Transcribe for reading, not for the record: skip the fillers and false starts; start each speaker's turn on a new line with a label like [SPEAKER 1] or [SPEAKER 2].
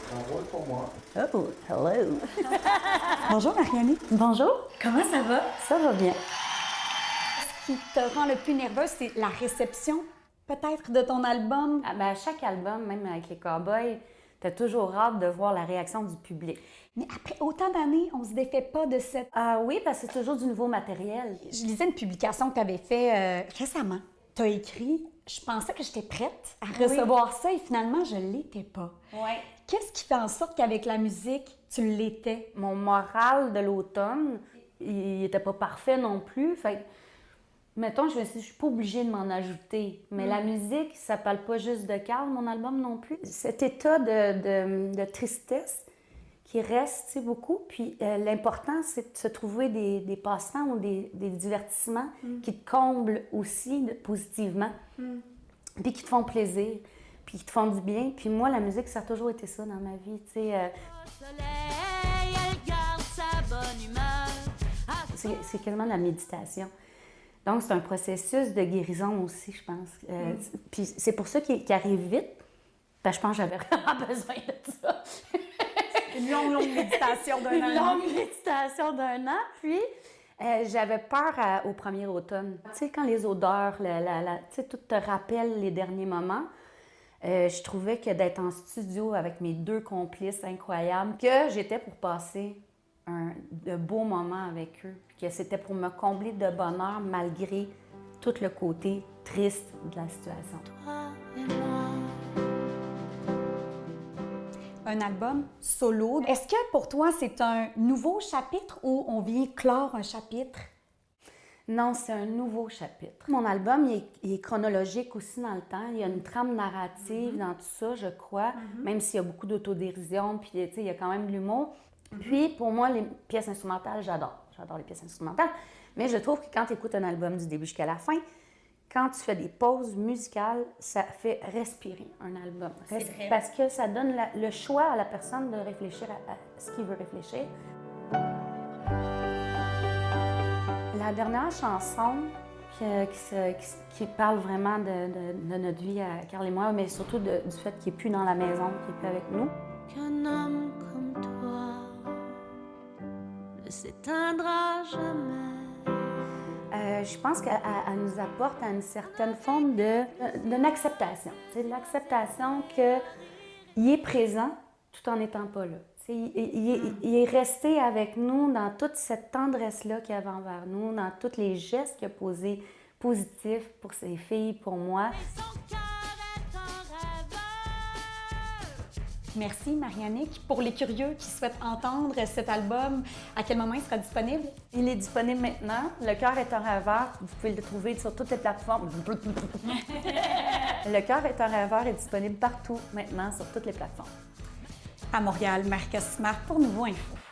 [SPEAKER 1] Un rôle pour moi.
[SPEAKER 2] Oh, hello!
[SPEAKER 3] Bonjour Marianne.
[SPEAKER 2] Bonjour,
[SPEAKER 3] Comment ça va?
[SPEAKER 2] ça va bien.
[SPEAKER 3] Ce qui te rend le plus nerveuse, c'est la réception, peut-être, de ton album.
[SPEAKER 2] À chaque album, même avec les Cowboys, t'as toujours hâte de voir la réaction du public.
[SPEAKER 3] Mais après autant d'années, on se défait pas de cette...
[SPEAKER 2] Ah oui, parce que c'est toujours du nouveau matériel.
[SPEAKER 3] Je lisais une publication que tu avais fait récemment. Tu as écrit « Je pensais que j'étais prête à recevoir ça et finalement, je l'étais pas. »
[SPEAKER 2] Ouais.
[SPEAKER 3] Qu'est-ce qui fait en sorte qu'avec la musique, tu l'étais?
[SPEAKER 2] Mon moral de l'automne, il était pas parfait non plus. Fait que, mettons, je me suis dit, je suis pas obligée de m'en ajouter. Mais la musique, ça parle pas juste de Carl, mon album non plus. Cet état de tristesse qui reste, tu sais, beaucoup. Puis l'important, c'est de se trouver des passe-temps ou des divertissements qui te comblent aussi positivement. Puis qui te font plaisir, puis qui te font du bien. Puis moi, la musique, ça a toujours été ça dans ma vie, tu sais.
[SPEAKER 4] Soleil, elle garde sa bonne humeur.
[SPEAKER 2] C'est quasiment de la méditation. Donc, c'est un processus de guérison aussi, je pense. Puis c'est pour ça qu'il arrive vite, parce que je pense que j'avais vraiment besoin de ça.
[SPEAKER 3] Une longue méditation d'un
[SPEAKER 2] Une
[SPEAKER 3] an.
[SPEAKER 2] longue méditation d'un an. Puis, j'avais peur au premier automne. Tu sais, quand les odeurs, tu sais, tout te rappelle les derniers moments. Je trouvais que d'être en studio avec mes deux complices incroyables, que j'étais pour passer de beaux moments avec eux, que c'était pour me combler de bonheur malgré tout le côté triste de la situation.
[SPEAKER 4] Toi et moi.
[SPEAKER 3] Un album solo. Est-ce que pour toi, c'est un nouveau chapitre ou on vient clore un chapitre?
[SPEAKER 2] Non, c'est un nouveau chapitre. Mon album, il est chronologique aussi dans le temps. Il y a une trame narrative dans tout ça, je crois, même s'il y a beaucoup d'autodérision, puis tu sais, il y a quand même de l'humour. Puis, pour moi, les pièces instrumentales, j'adore. J'adore les pièces instrumentales. Mais je trouve que quand tu écoutes un album du début jusqu'à la fin, quand tu fais des pauses musicales, ça fait respirer un album.
[SPEAKER 3] C'est vrai.
[SPEAKER 2] Parce que ça donne le choix à la personne de réfléchir à ce qu'il veut réfléchir. La dernière chanson qui parle vraiment de notre vie à Carl et moi, mais surtout du fait qu'il n'est plus dans la maison, qu'il n'est plus avec nous.
[SPEAKER 4] Qu'un homme comme toi ne s'éteindra jamais.
[SPEAKER 2] Je pense qu'elle nous apporte à une certaine forme d'une acceptation. C'est de l'acceptation qu'il est présent tout en n'étant pas là. Il est resté avec nous dans toute cette tendresse-là qu'il avait envers nous, dans tous les gestes qu'il a posés positifs pour ses filles, pour moi.
[SPEAKER 4] Et son cœur est un rêveur.
[SPEAKER 3] Merci Mariannick. Pour les curieux qui souhaitent entendre cet album, à quel moment il sera disponible?
[SPEAKER 2] Il est disponible maintenant. Le cœur est un rêveur. Vous pouvez le trouver sur toutes les plateformes. Le cœur est un rêveur est disponible partout maintenant sur toutes les plateformes.
[SPEAKER 3] À Montréal, Marcus Smart pour Nouveau Info.